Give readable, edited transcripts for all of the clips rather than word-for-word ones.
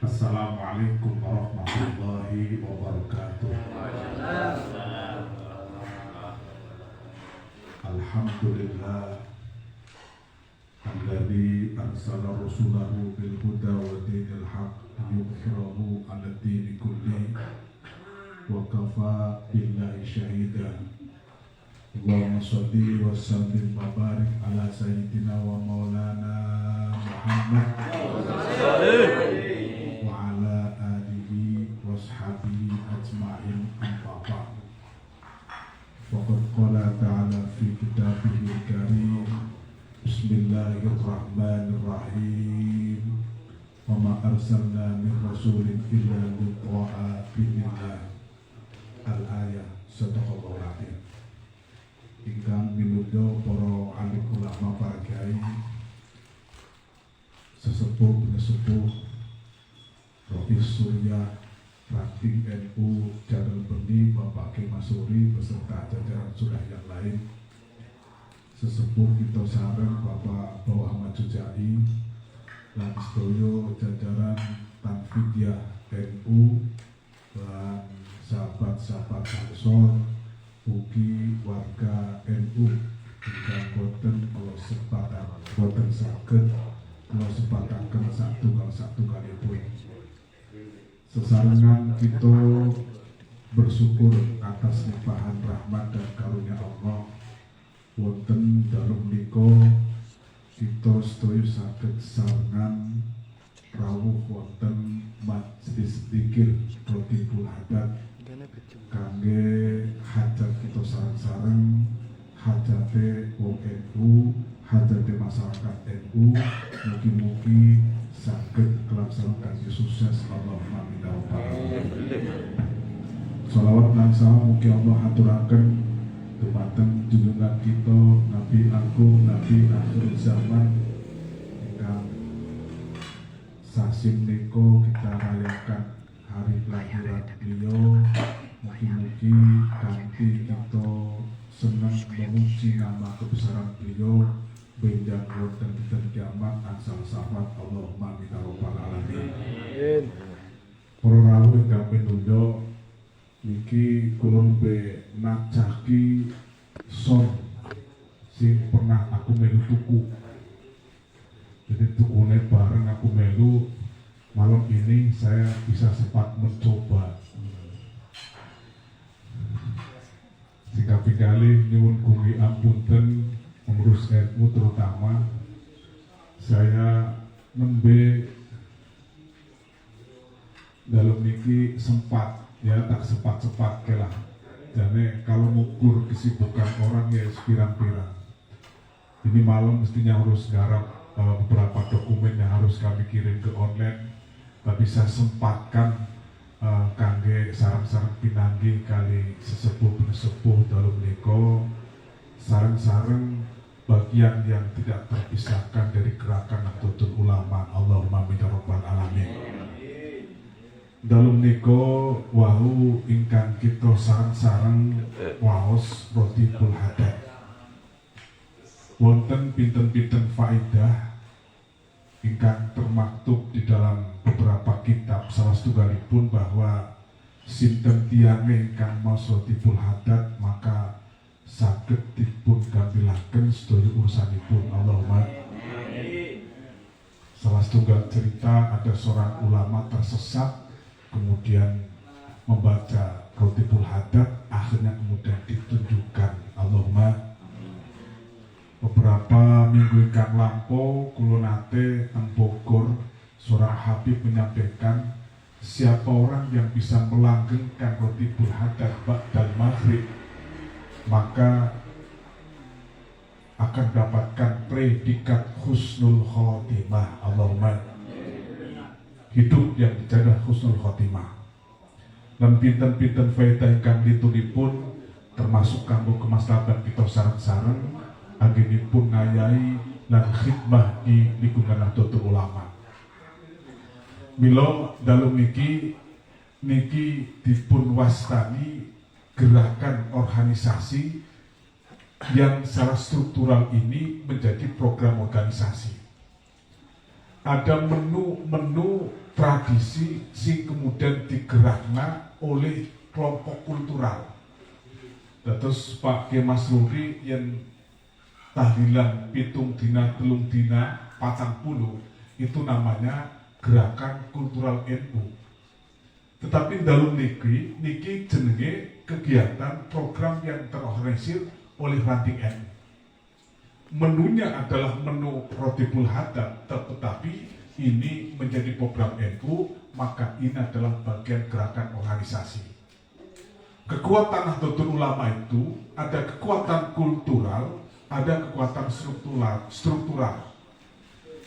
Assalamualaikum warahmatullahi wabarakatuh. Alhamdulillah alladzi arsala rasulahu bil huda wa dinil haq liyudhhirahu 'ala dini kulli wa kafa billahi shahida. Allahumma shalli wa sallim wa barik ala sayyidina wa maulana Muhammad wa ala alihi wa ashabihi ajma'in, amma ba'd. Faqad qala ta'ala fi kitabihil karim, bismillahirrahmanirrahim, wa ma arsalna min rasulin illa liyuta'a bi'idznillah. Al-ayah, sadaqallahu al-azim. Ingkang minudha para alim ulama, para kiai, sesepuh penesepuh, Rois Surya, Ranting NU Jadal Benih, Bapak Kiai Masuri beserta jajaran sudah yang lain, sesepuh kita sareng Bapak Bawa Ahmad Jujai, lan sedoyo jajaran Tanfidiyah NU, dan sahabat-sahabat Ansor, ugi warga NU ingkang boten kula sepatan boten saged kula sepataken satunggalipun. Sesarengan kita bersyukur atas limpahan rahmat dan karunia Allah wonten dalem menika kita sedaya saged sarengan rawuh wonten majelis zikir Rotibul Hadat kangge hajat kita sareng-sareng, hajate wong NU, hajate masyarakat NU, mugi-mugi saged kelaksanan sukses. Allahumma amin ya rabbal alamin. Shalawat lan salam mugi Allah aturaken dumateng junjungan kita Nabi Agung, Nabi akhir zaman ingkang sasi menika kita rayakan hari kelahiran beliau. Mugi-mugi kanthi kita senang memuji nama kebesaran beliau benjang wonten dinten kiamat angsal sahabat. Allahumma amin ya rabbal alamin. Para rawuh ingkang pinundha niki kula nembe nacaki son sing pernah aku melu tuku. Jadi tukune bareng aku melu, malam ini saya bisa sempat mencoba. Jika pingali nyuwun kuwi ampunten pengurus NU terutama, saya nembe dalam niki sempat ya tak sempat kelah. Jadi kalau mengukur kesibukan orang ya pirang-pirang. Ini malam mestinya harus garap beberapa dokumen yang harus kami kirim ke online, tapi saya sempatkan kangge sareng-sareng pinanggi kali sesepuh penesepuh dalam menika sareng-sareng bagian yang tidak terpisahkan dari gerakan Nahdlatul Ulama. Allahumma amin ya rabbal alamin. Dalam menika wau ingkang kita sareng-sareng waos Rotibul Hadat wonten pinten-pinten faedah ingkang termaktub di dalam beberapa kitab, salah setunggalipun bahwa sinten tiange ingkang maos Rotibul Hadat maka saged dipun gambilaken sedaya urusanipun. Allahumma. Salah setunggal cerita, ada seorang ulama tersesat kemudian membaca Rotibul Hadat, akhirnya kemudian ditunjukkan. Allahumma. Beberapa minggu ingkang lampau kula nate teng Bogor, seorang Habib menyampaikan siapa orang yang bisa melanggengkan Rotibul Hadat ba'dal maghrib maka akan dapatkan predikat husnul khotimah. Allahumma. Hidup yang dijaga husnul khotimah. Dan pinten-pinten faedah ingkang ditunipun termasuk kanggo kemaslahatan kita sareng-sareng agenipun ngayai lan khidmah di lingkungan Nahdlatul Ulama. Mila dalem niki dipun wastani gerakan organisasi yang secara struktural ini menjadi program organisasi. Ada menu tradisi sing kemudian digerakna oleh kelompok kultural. Terus Pak Kiai Masruri yang tahlilan pitung dina telung dina 40 itu namanya gerakan kultural NU. Tetapi dalam niki jenenge kegiatan program yang terorganisir oleh ranting NU. Menunya adalah menu Rotibul Hadad, tetapi ini menjadi program NU, maka ini adalah bagian gerakan organisasi. Kekuatan Nahdlatul Ulama itu ada kekuatan kultural, ada kekuatan struktural.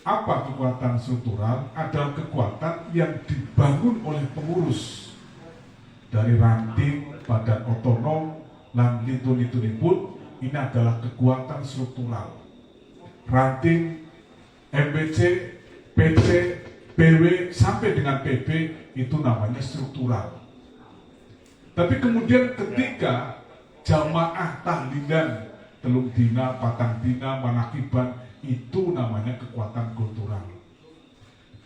Apa kekuatan struktural? Adalah kekuatan yang dibangun oleh pengurus dari ranting, badan otonom, dan litun-litunipun. Ini adalah kekuatan struktural. Ranting, MBC, PC, PW sampai dengan PB itu namanya struktural. Tapi kemudian ketika jamaah tahlilan telung dina, patang dina, manakiban itu namanya kekuatan kultural.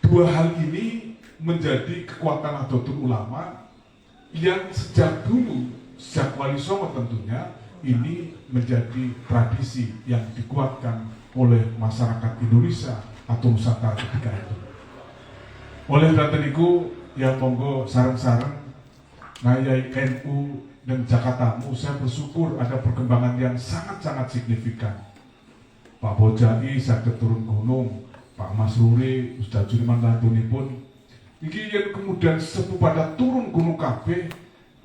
Dua hal ini menjadi kekuatan Nahdlatul Ulama yang sejak dulu, sejak Wali Songo tentunya, ini menjadi tradisi yang dikuatkan oleh masyarakat Indonesia atau Nusantara ketika itu. Oleh karena itu, ya monggo sareng-sareng ngayai NU dan Jakartamu, saya bersyukur ada perkembangan yang sangat-sangat signifikan. Pak Bojai saged turun gunung, Pak Masruri, Ustaz Juliman lantunipun niki yang kemudian sepuh pada turun gunung kabeh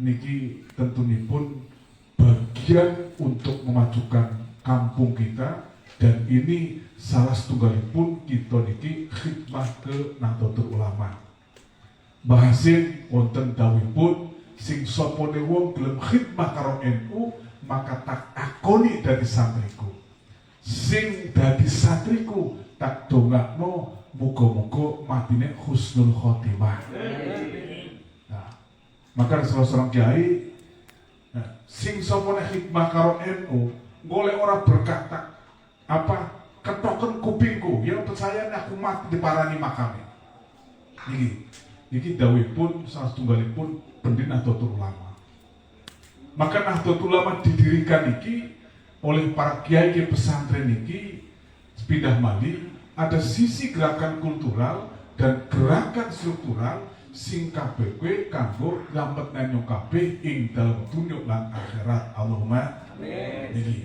niki tentunipun bagian untuk memajukan kampung kita, dan ini salah setunggalipun kita niki khidmah ke Nahdlatul Ulama. Bahasin wonten dawuhipun sing sapa wong gelem khidmah karo NU maka tak akoni dari santriku. Sing dadi santriku tak dongakno muga-muga matine husnul khotimah. Nah, maka salah seorang kiai sing sapa khidmah karo NU golek ora berkata apa ketoken kupingku yang percaya aku mati diparani makame. Niki dawuhipun salah setunggalipun pendiri Nahdlatul Ulama. Maka Nahdlatul Ulama didirikan niki oleh para kiai pesantren niki pindah malih ada sisi gerakan kultural dan gerakan struktural sing kabeh kuwi kanggo nyelametna kabeh ing dalem dunya lan akhirat. Allahumma amin. Niki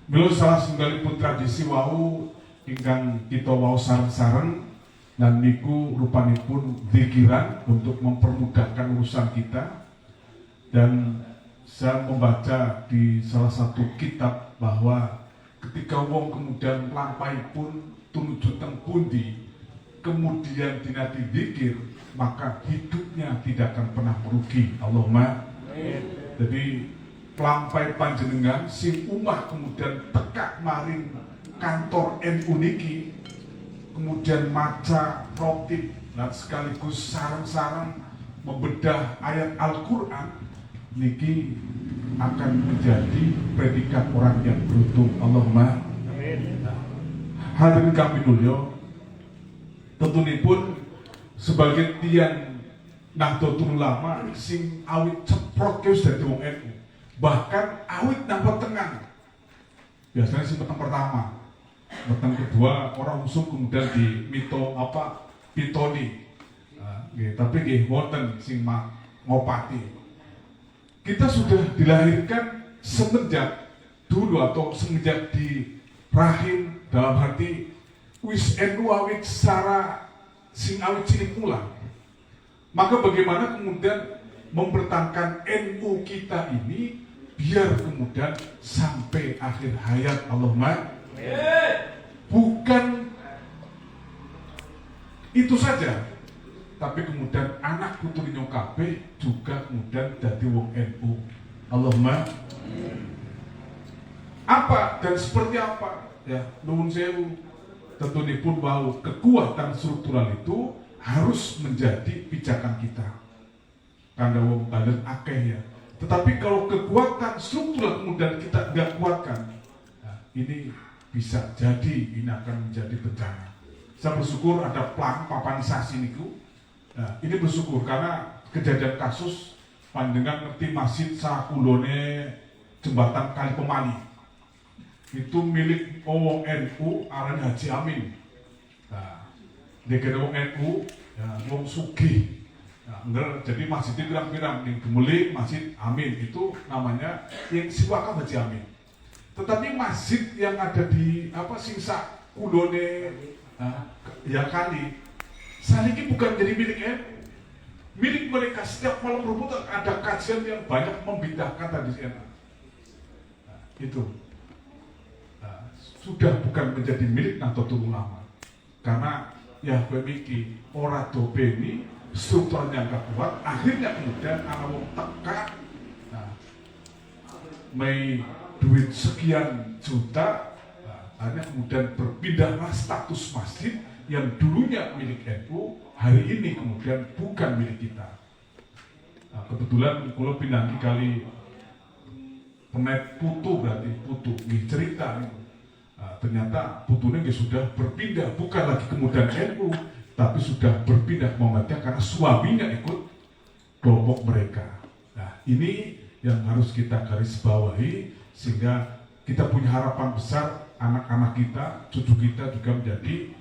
mila salah setunggalipun tradisi wau ingkang kita wau sareng-sareng dan niku rupanipun zikiran untuk mempermudahkan urusan kita. Dan saya membaca di salah satu kitab bahwa ketika wong kemudian lampai pun tunuju teng pundi kemudian dinati zikir maka hidupnya tidak akan pernah merugi. Allahumma amin. Jadi lampai panjenengan sing umah kemudian tekak maring kantor NU niki kemudian maca rotib dan sekaligus sarang-sarang membedah ayat Al-Quran niki akan menjadi predikat orang yang beruntung. Allahumma amin. Hadirin kami mulya, tentunipun sebagai tiang Nahdlatul Ulama sing awit ceprot keus dadi wong NU, bahkan awit nang pertengahan. Biasanya sing pertama, petang kedua orang usung kemudian di mito apa pitoni, tapi nggih wonten sing ngopati. Kita sudah dilahirkan semenjak dulu atau semenjak di rahim dalam hati wis NU awit secara sing awit cilik mula. Maka bagaimana kemudian mempertahankan NU kita ini biar kemudian sampai akhir hayat. Allahumma bukan itu saja, tapi kemudian anak putri kabeh juga kemudian dadi wong NU. Allahumma apa dan seperti apa ya nuwun sewu. Tentunipun bahwa kekuatan struktural itu harus menjadi pijakan kita karena wong balen akeh ya. Tetapi kalau kekuatan struktural kemudian kita tidak kuatkan, nah, ini bisa jadi ini akan menjadi bencana. Saya bersyukur ada plan papanisasi niku Nah, ini bersyukur karena kejadian kasus panjenengan ngerti masjid sakulone jembatan Kali Pemali. Itu milik wong NU aran Haji Amin. Nah, dia wong NU, ya, wong sugih. Nah, jadi masjid itu pirang-pirang di Gemuli, Masjid Amin itu namanya yang siwakaf Haji Amin. Tetapi masjid yang ada di singsa kulone ya kali saliki bukan jadi milik NU. Milik mereka. Setiap malam rebutan ada kajian yang banyak membidahkan tadi NU. Itu sudah bukan menjadi milik Nahdlatul Ulama, karena ya bemiki ora dobeni strukturnya nggak kuat, akhirnya kemudian anak teka mei duit sekian juta, akhirnya kemudian berpindahlah status masjid yang dulunya milik NU, hari ini kemudian bukan milik kita. Nah, kebetulan kalau pindah kali penet putu, berarti putu ini cerita ini. Ternyata putunya sudah berpindah, bukan lagi kemudian NU, tapi sudah berpindah Muhammadiyah karena suaminya ikut kelompok mereka. Nah, ini yang harus kita garis bawahi sehingga kita punya harapan besar anak-anak kita, cucu kita juga menjadi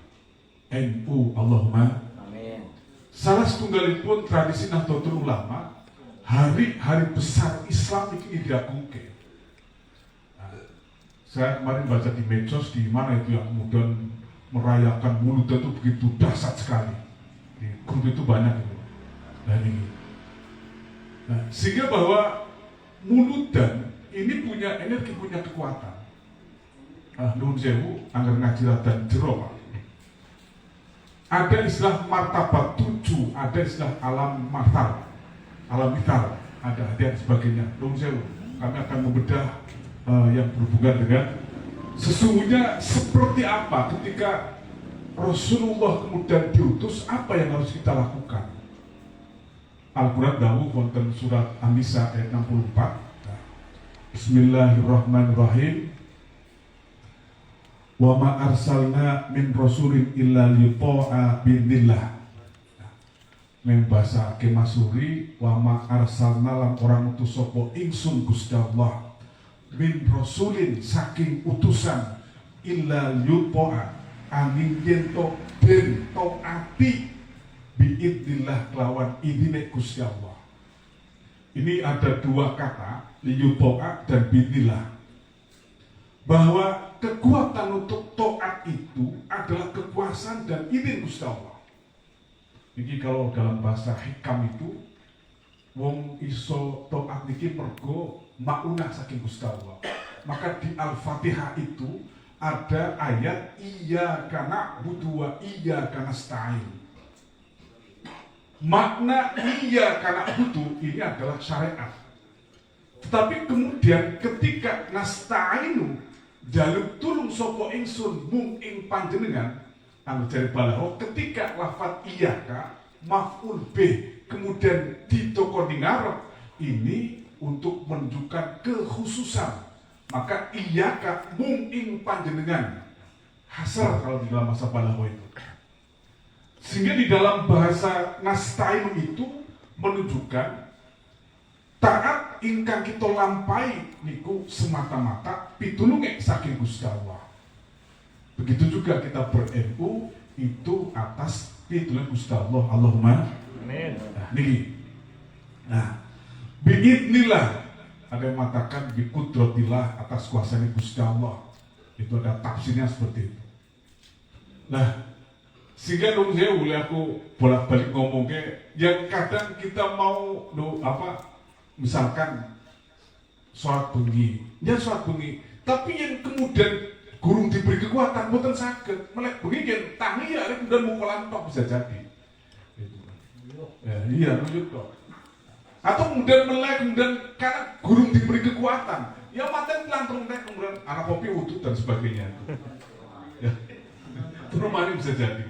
NU. Allahumma amin. Salah setunggalipun tradisi Nahdlatul Ulama, hari-hari besar Islam ini diagungke. Saya kemarin baca di medsos di mana itu yang kemudian merayakan Muludan itu begitu dahsyat sekali. Di grup itu banyak itu. Nah, sehingga bahwa Muludan ini punya energi, punya kekuatan. Nuhun sewu, anggar ngaji dan jero. Ada istilah martabat 7, ada istilah alam matar, alam vital, ada hadiah sebagainya. Nuhun sewu, kami akan membedah yang berhubungan dengan sesungguhnya seperti apa ketika Rasulullah kemudian diutus, apa yang harus kita lakukan. Al-Quran dawuh wonten surat An-Nisa ayat 64. Bismillahirrahmanirrahim. Wa ma arsalna min rasulin illa liyuta'a bi'idznillah. Neng bahasa Kemasuri, wa ma arsalna lan orang utus sapa ingsun Gusti Allah min rasulin saking utusan illa liyuta'a angin yen to ben to ati bi'idznillah kelawan idine Gusti Allah. Ini ada dua kata, liyuta'a dan bi'idznillah, bahwa kekuatan untuk taat itu adalah kekuasaan dan izin Gusti Allah. Ini kalau dalam bahasa hikam itu wong iso taat niki mergo maunah saking Gusti Allah. Maka di Al-Fatihah itu ada ayat iyyaka na'budu wa iyyaka nasta'in. Makna iyyaka na'budu ini adalah syariat. Tetapi kemudian ketika nasta'inu jaluk tulung sapa ingsun mung ing panjenengan, anu jare balaho ketika lafaz iyyaka maf'ul bih kemudian ditokoni ngarep, ini untuk menunjukkan kekhususan. Maka iyyaka mung ing panjenengan hasar kalau di dalam bahasa balaho itu. Sehingga di dalam bahasa nasta'in itu menunjukkan taat ingkang kita lampai niku semata-mata pitulunge saking Gusti Allah. Begitu juga kita ber-NU itu atas pitulung Gusti Allah. Allahumma amin. Nah, niki. Nah, biidznillah, ada yang mengatakan biqudratillah, atas kuasanya Gusti Allah. Itu ada tafsirnya seperti itu. Nah, sehingga dong saya boleh aku bolak-balik ngomongnya, yang kadang kita mau misalkan sholat bengi, ya sholat bengi, tapi yang kemudian gurung diberi kekuatan, bukan sakit, melek bengi kan tangi ya, kemudian mau kelantok bisa jadi. Ya, iya, begitu. Atau kemudian melek, kemudian karena gurung diberi kekuatan, ya mata kelantung teh, kemudian anak kopi wudhu dan sebagainya. Ya, itu rumahnya bisa jadi.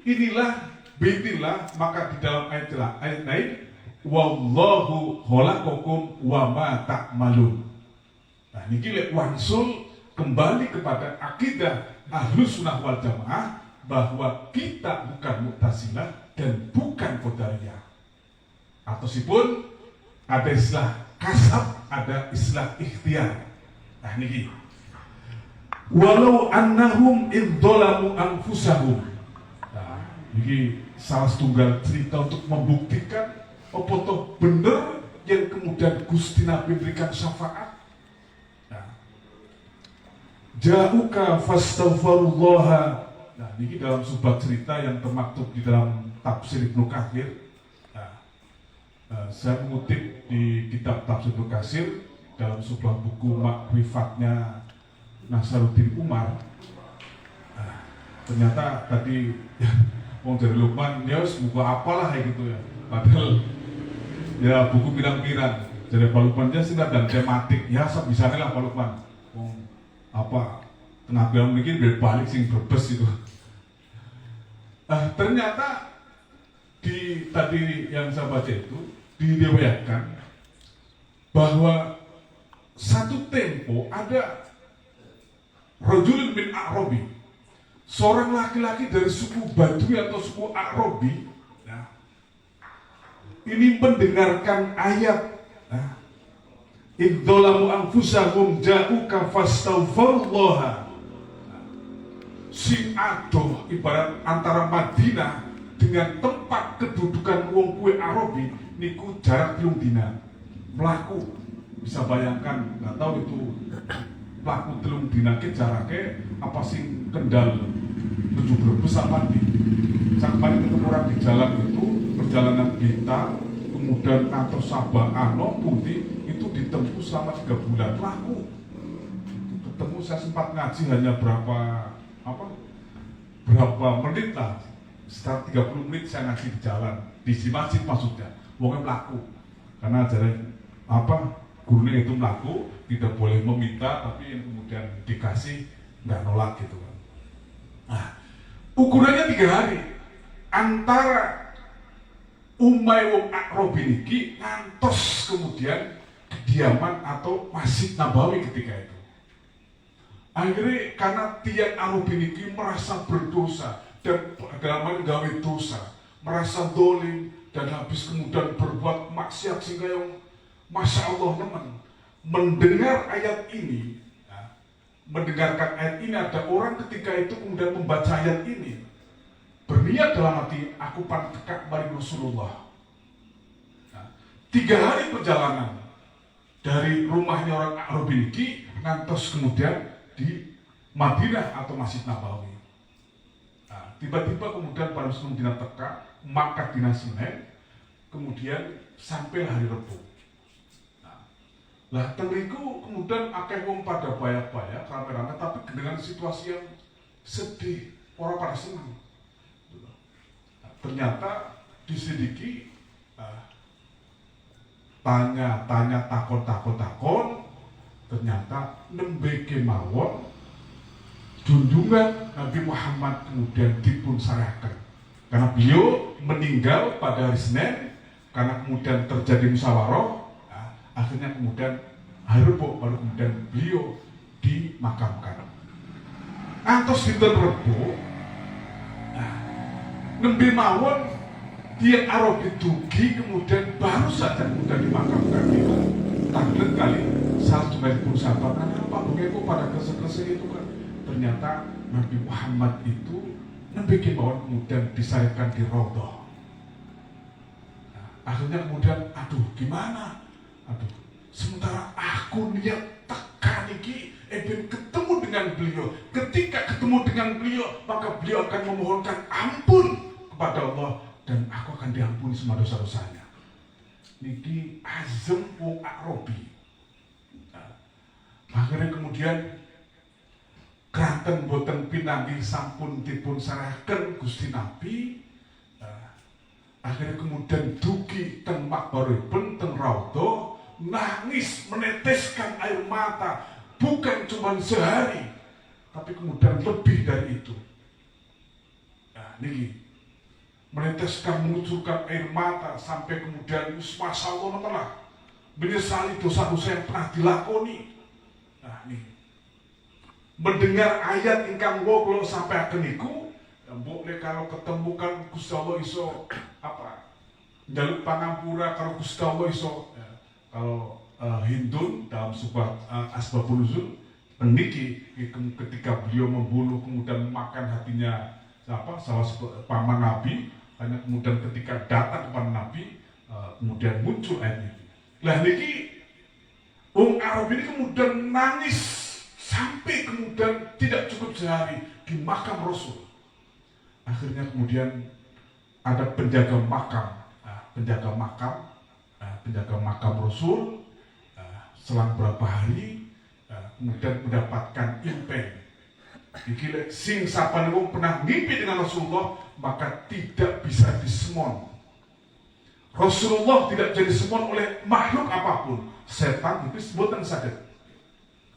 Inilah bintillah, maka di dalam ayat lain wallahu khalaqakum wa ma ta'malun. Nah, niki lek wangsul kembali kepada akidah Ahlus Sunnah wal Jamaah bahwa kita bukan Mu'tazilah dan bukan qadariyah. Atosipun ada istilah kasab, ada istilah ikhtiar. Nah niki. Walau annahum idzalamu anfusahum. Nah, niki salah setunggal cerita untuk membuktikan apa toh bener yang kemudian Gusti Nabi berikan syafaat. Nah, ja'uka fastaghfirullaha. Nah, ini dalam sebuah cerita yang termaktub di dalam tafsir Ibnu Katsir. Saya mengutip di kitab tafsir Ibnu Katsir dalam sebuah buku makrifatnya Nasaruddin Umar. Ternyata tadi wong dari Lukman ya buku apalah kayak gitu ya. Padahal ya buku pirang-pirang. Jadi Pak Lukman sih dan tematik ya sebisanya lah Pak Lukman. Apa tengah bilang mungkin berbalik sing berbes itu. Ternyata di tadi yang saya baca itu diriwayatkan bahwa satu tempo ada rajulun min A'rabi, seorang laki-laki dari suku Badui atau suku A'rabi, nah, ini mendengarkan ayat idzalamu anfusahum ja'uka fastaghfirullaha. Sing adoh ibarat antara Madinah dengan tempat kedudukan wong kuwe Arabi niku jarak 3 dina mlaku. Bisa bayangkan, nggak tahu itu mlaku 3 dina ke jaraknya apa sing Kendal menuju Brebes apa di sampai ketemu orang di jalan itu perjalanan kita kemudian kantor Sabah Putih itu ditempuh selama 3 bulan laku. Ketemu saya sempat ngaji hanya berapa menit lah, sekitar 30 menit saya ngaji di jalan di masjid maksudnya, wongnya melaku karena ajaran gurunya itu melaku tidak boleh meminta tapi yang kemudian dikasih nggak nolak gitu kan. Nah, ukurannya 3 hari antara Umay wong A'rabi niki ngantos kemudian kediaman atau Masjid Nabawi ketika itu. Akhirnya karena tiang A'rabi niki merasa berdosa dan dalam gawe dosa, merasa dolim dan habis kemudian berbuat maksiat sehingga yang Masya Allah teman mendengar ayat ini, mendengarkan ayat ini ada orang ketika itu kemudian membaca ayat ini berniat dalam hati aku pantekak mari Rasulullah. 3 hari perjalanan dari rumahnya orang A'rabi niki ngantos kemudian di Madinah atau Masjid Nabawi. Tiba-tiba kemudian pada sebelum dina teka maka dina Senin kemudian sampai hari Rebu. Lah tengriku kemudian akeh wong pada bayak-bayak rame-rame tapi dengan situasi yang sedih, orang pada senang. Ternyata diselidiki tanya takon ternyata nembe kemawon junjungan Nabi Muhammad kemudian dipun sarahkan karena beliau meninggal pada hari Senin karena kemudian terjadi musyawarah. Akhirnya kemudian hari Rebo baru kemudian beliau dimakamkan. Antos dinten Rebo nembe mawon tiang Arabi dugi kemudian baru saja kemudian dimakamkan itu tanglet kali salah cuma pun sahabat kenapa begitu pada kese-kese itu kan ternyata Nabi Muhammad itu nembe kemawon kemudian disayatkan di Raudhah. Akhirnya kemudian gimana? Sementara aku niat tekan iki ketemu dengan beliau. Ketika ketemu dengan beliau, maka beliau akan memohonkan ampun kepada Allah dan aku akan diampuni semua dosa-dosanya. Niki azam wong A'rabi. Akhirnya kemudian kranten boten pinanggih sampun dipun sarahken Gusti Nabi. Akhirnya kemudian dugi teng makbaripun teng Raudhah nangis meneteskan air mata bukan cuma sehari tapi kemudian lebih dari itu. Niki meneteskan mengucurkan air mata sampai kemudian Masya Allah telah menyesali dosa-dosa yang pernah dilakoni. Mendengar ayat ingkang woglo sampai akeniku Mbok le kalau ketemu kan Gusti Allah iso apa? Njaluk pangampura kalau Gusti Allah iso. Ya. Kalau Hindun dalam sebuah Asbabun Nuzul peniki ketika beliau membunuh kemudian makan hatinya salah satu paman Nabi, hanya kemudian ketika datang kepada Nabi kemudian muncul ayat ini. Lah niki Arab ini kemudian nangis sampai kemudian tidak cukup sehari di makam Rasul. Akhirnya kemudian ada penjaga makam Rasul. Selang berapa hari kemudian mendapatkan impen. Dikira sing sapane wong pernah ngimpi dengan Rasulullah maka tidak bisa disemon. Rasulullah tidak jadi semon oleh makhluk apapun. Setan itu sebutan sakit.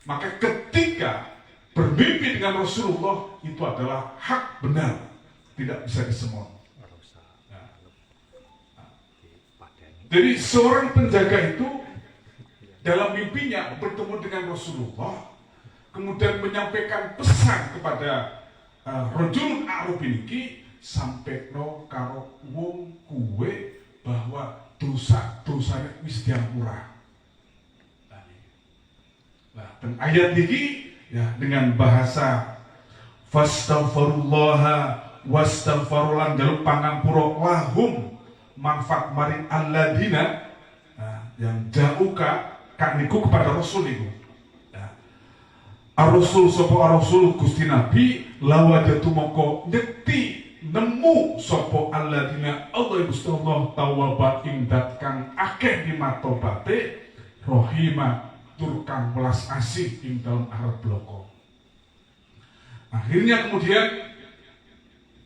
Maka ketika bermimpi dengan Rasulullah itu adalah hak benar, tidak bisa disemon. Jadi seorang penjaga itu dalam mimpinya bertemu dengan Rasulullah, kemudian menyampaikan pesan kepada rajulun Arab ini sampai no karo wong kuwe bahwa dosa-dosanya wis diampura. Nah, dan ayat ini ya dengan bahasa fastaghfirullaha wastaghfirulan jaluk pangampura lahum manfaat maring alladina yang jauka kak niku kepada Rasul niku. Ar-Rasul sapa Rasul Gusti Nabi lawajatu mongko nyekti nemu sapa alladzina Allah Gusti Allah tawaba ingdat kang akeh di matobate rohima tur kang welas asih ing dalam arep bloko. Akhirnya kemudian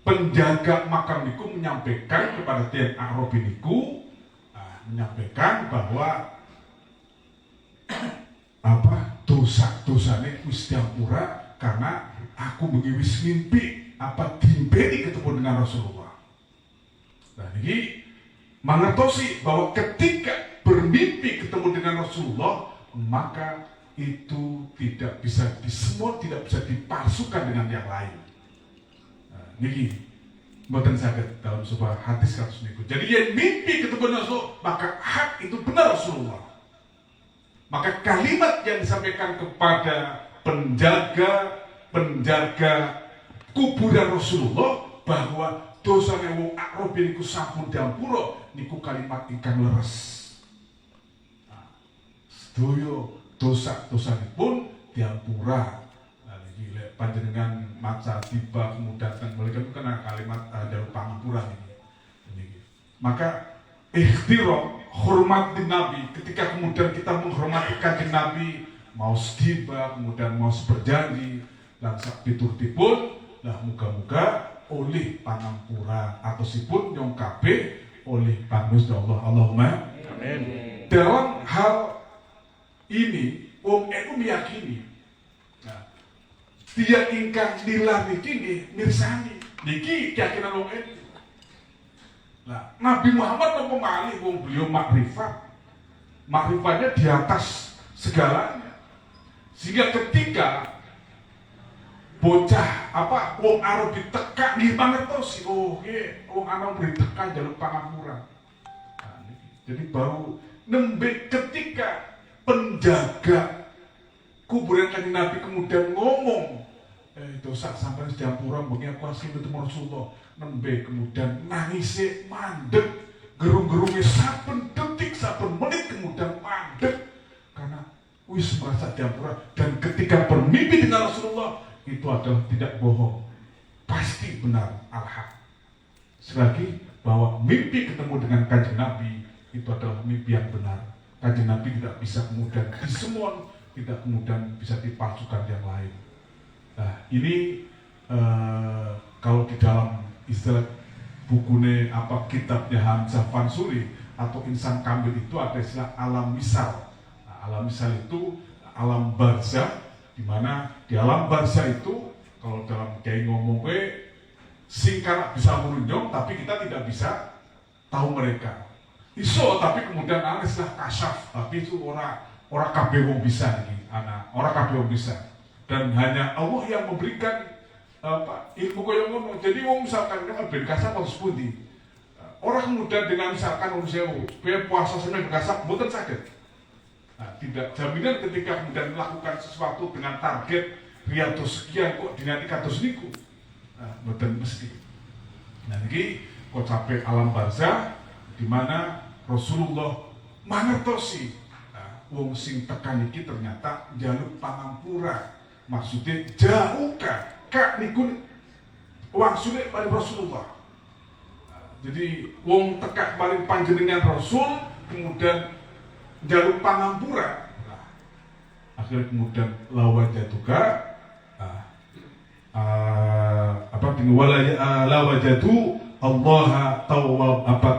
penjaga makam niku menyampaikan kepada tiang Arab niku menyampaikan bahwa dosa-dosane wis diampura karena aku wis mimpi dimpeni ketemu dengan Rasulullah. Nah ini mangertosi bahwa ketika bermimpi ketemu dengan Rasulullah maka itu tidak bisa disemut, tidak bisa dipalsukan dengan yang lain. Nah, ini mboten saged dalam sebuah hadis kasus niku. Jadi yang mimpi ketemu Rasul maka hak itu benar Rasulullah. Maka kalimat yang disampaikan kepada penjaga kuburan Rasulullah bahwa dosa wong Arab niku sampun diampura niku kalimat ingkang leres. Sedoyo dosa-dosanipun diampura. Nah iki lek panjenengan maca tiba kemudian mereka itu kan kalimat jalur pangampura ini. Maka ikhtiram hormat di Nabi, ketika kemudian kita menghormati kanjeng Nabi, mau setiba, kemudian mau berjanji, dan sapiturtipun, lah muga-muga oleh pangampura atau sipun nyong kabeh oleh pangus Allah. Allahumma amin. Dalam hal ini, wong NU meyakini, dia ingkang dilar niki mirsani, niki keyakinan wong NU. Nah, Nabi Muhammad apa malih wong beliau makrifatnya di atas segalanya. Sehingga ketika bocah wong Arab ditekak nggih mangertos wong Arab ditekak jalur pangampura. Nah, jadi baru nembe ketika penjaga kuburan kanjeng Nabi kemudian ngomong dosa sampai diampura bengi aku asli ketemu Rasulullah. Nembe kemudian nangise mandek, gerung-gerungnya saben detik, saben menit kemudian mandek karena wis merasa diampura. Dan ketika bermimpi dengan Rasulullah itu adalah tidak bohong, pasti benar al-haq. Selagi bahwa mimpi ketemu dengan kanjeng Nabi itu adalah mimpi yang benar. Kanjeng Nabi tidak bisa kemudian disemon, tidak kemudian bisa dipalsukan yang lain. Nah ini kalau di dalam istilah bukunya kitabnya Hamzah Fansuri atau Insan Kamil itu ada istilah alam misal. Nah, alam misal itu alam barzah, di mana di alam barzah itu kalau dalam kiai ngomong singkara bisa merunjong tapi kita tidak bisa tahu mereka. Iso tapi kemudian ada istilah kasyaf, tapi itu orang kabeh wong bisa nih, orang kabeh wong bisa. Dan hanya Allah yang memberikan ilmu kaya ngono. Jadi wong misalkan ben kasar terus pundi. Orang kemudian dengan misalkan wong sewu, puasa sampai kasar mboten saged. Nah, tidak jaminan ketika kemudian melakukan sesuatu dengan target riyatus sekian kok dinanti kados niku. Nah, mboten mesti. Nah, iki kok sampai alam barzah di mana Rasulullah mangertosi wong sing tekan iki ternyata njaluk pangampura. Maksudnya jauh kak niku wong sulit pada Rasulullah. Jadi wong tekak paling panjenengan Rasul kemudian njaluk pangampura. Akhirnya kemudian lawan jatuka lawajatu Allah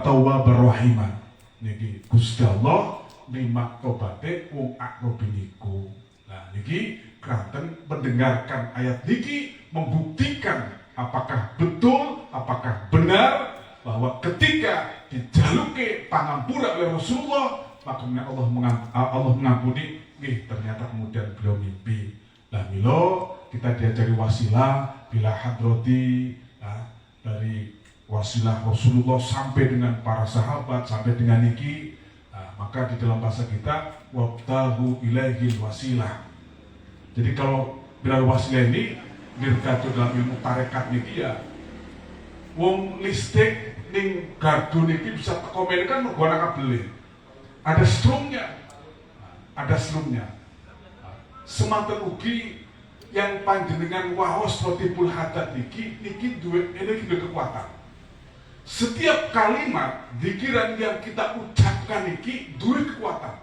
tawwab rahimah. Niki Gusti Allah nimak tobaté wong akrobi niku. Nah niki kraten mendengarkan ayat niki membuktikan apakah betul, apakah benar bahwa ketika dijaluke pangampura oleh Rasulullah maka Allah mengampuni. Ternyata kemudian beliau mimpi. Lah milo kita diajari wasilah bila hadrati dari wasilah Rasulullah sampai dengan para sahabat sampai dengan niki. Maka di dalam bahasa kita wabtahu ilaihil wasilah. Jadi kalau bila wasilah ini dirkacu dalam ilmu tarekat niki ya wong listrik ning gardu niki bisa komen kan mergo ana kabel. Ada strumnya. Semanten ugi yang panjenengan wahos rotibul hadat niki duwe energi kekuatan. Setiap kalimat zikiran yang kita ucapkan niki duwe kekuatan.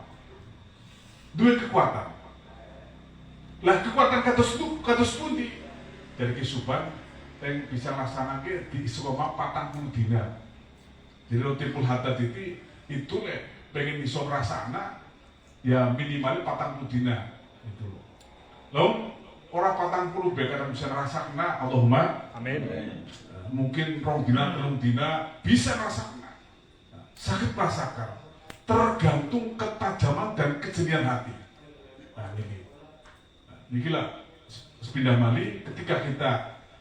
Lah kekuatan kados pundi? Dari kesuban yang bisa melaksanakan di istiqomah 40 dina. Jadi rotibul hadat itu pengen bisa rasana ya minimal 40 dina itu loh. Lalu orang 40 karena bisa rasana Allahumma amin. Mungkin rong dina bisa rasana. Sakit rasakan. Tergantung ketajaman dan kejenian hati. Nah ini lah sepindah mali ketika kita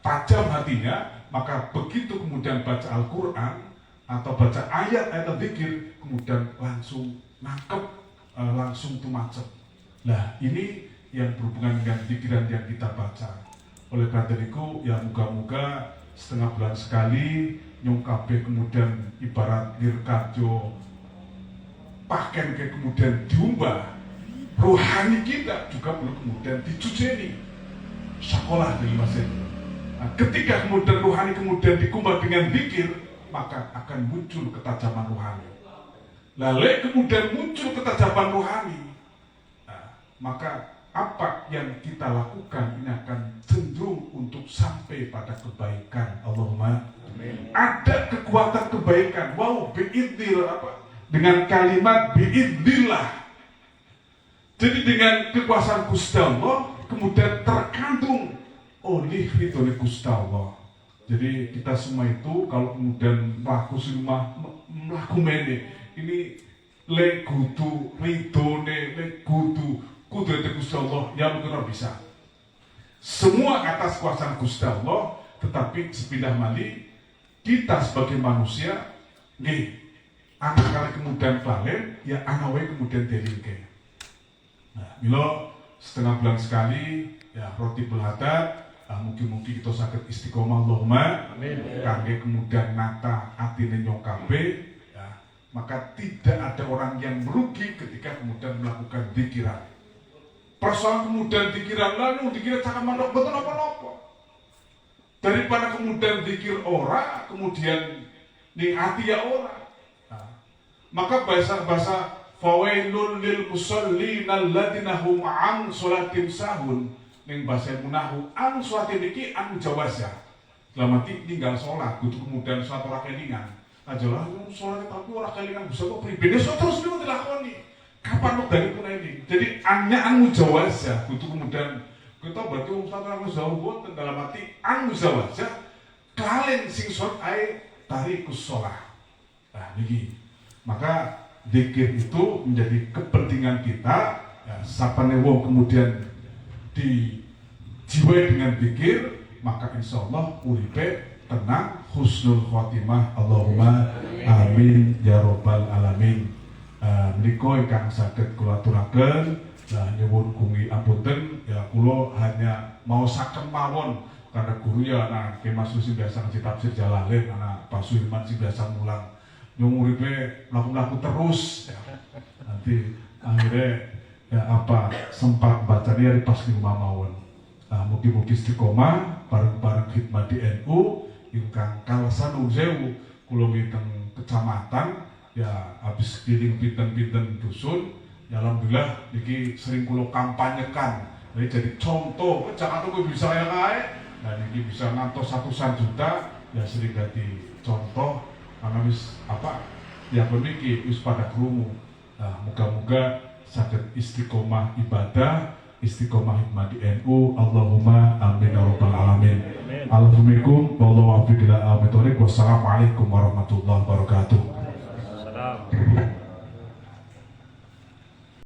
tajam hatinya maka begitu kemudian baca Al-Quran atau baca ayat-ayat zikir kemudian langsung nangkep, langsung tumacep. Nah ini yang berhubungan dengan pikiran yang kita baca. Oleh karena itu ya moga-moga setengah bulan sekali nyong kabeh kemudian ibarat nirkajo pakaian ke kemudian diubah rohani kita juga perlu kemudian dicuceni sekolah dari masjid. Nah, ketika kemudian rohani kemudian dikumpul dengan zikir maka akan muncul ketajaman rohani. Lalu kemudian muncul ketajaman rohani, nah, maka apa yang kita lakukan ini akan cenderung untuk sampai pada kebaikan. Allahumma amin. Ada kekuatan kebaikan. Wow, biidnil dengan kalimat biidnillah. Jadi dengan kekuasaan Gusti Allah kemudian terkandung oleh ridho Gusti Allah. Jadi kita semua itu kalau kemudian melaku rumah melaku mene ini le kudu ridone le kudu itu Gusti Allah yang mungkin bisa. Semua atas kuasa Gusti Allah, tetapi sepindah mali kita sebagai manusia, anak kali kemudian klalen, ya anak wae kemudian delingke. Nah, milo setengah bulan sekali, ya roti belhadat, mungkin kita sakit istiqomah Allahumma, kangge kemudian nata atine nyong kabeh, ya, maka tidak ada orang yang merugi ketika kemudian melakukan zikiran. Persoalan kemudian pikiran lalu dikira cakap manok betul apa-apa daripada kemudian dikir ora kemudian ning hati ya ora. Nah, maka bahasa fawailul lil musallin alladziina hum an sholatim sahun ning bahasa munahu an sholatin iki an jawazah dalam arti tinggal sholat kudu kemudian sholat ora kelingan aja lah sholat tapi ora kelingan bisa kok pribadi terus niku dilakoni. Kapan lo dari pun ini? Jadi anu jawazah, itu kemudian kita berarti ustaz anu jawab dalam arti anu jawazah kalian sing sholat ae tarikus sholah. Nah ini, maka zikir itu menjadi kepentingan kita. Ya, sapane wong kemudian dijiwai dengan zikir, maka insya Allah uripe tenang, husnul khotimah. Allahumma amin ya robbal alamin. Menika ingkang saged kula aturaken, nyuwun kungi apunten ya, kula hanya mau saken mawon karena guru ya anak Mas Susi biasa ngaji tafsir Jalalain, anak Pak Suirman sih biasa mulang nyung uripe laku-laku terus ya. Nanti akhirnya ya apa sempat baca dia di pas di rumah mawon. Mugi-mugi istiqomah bareng-bareng khidmat di NU ingkang kalasan sewu kula miteng kecamatan ya, habis keliling pinten-pinten dusun ya, alhamdulillah niki sering kula kampanyekan jadi contoh Jakarta gue bisa ya kae. Dan ini bisa ngantos ratusan juta ya, sering jadi contoh karena wis apa ya peniki wis pada krungu. Moga-moga saged istiqomah ibadah, istiqomah hikmah di NU. Allahumma amin ya rabbal alamin. Assalamualaikum warahmatullahi wabarakatuh. Wassalamualaikum warahmatullahi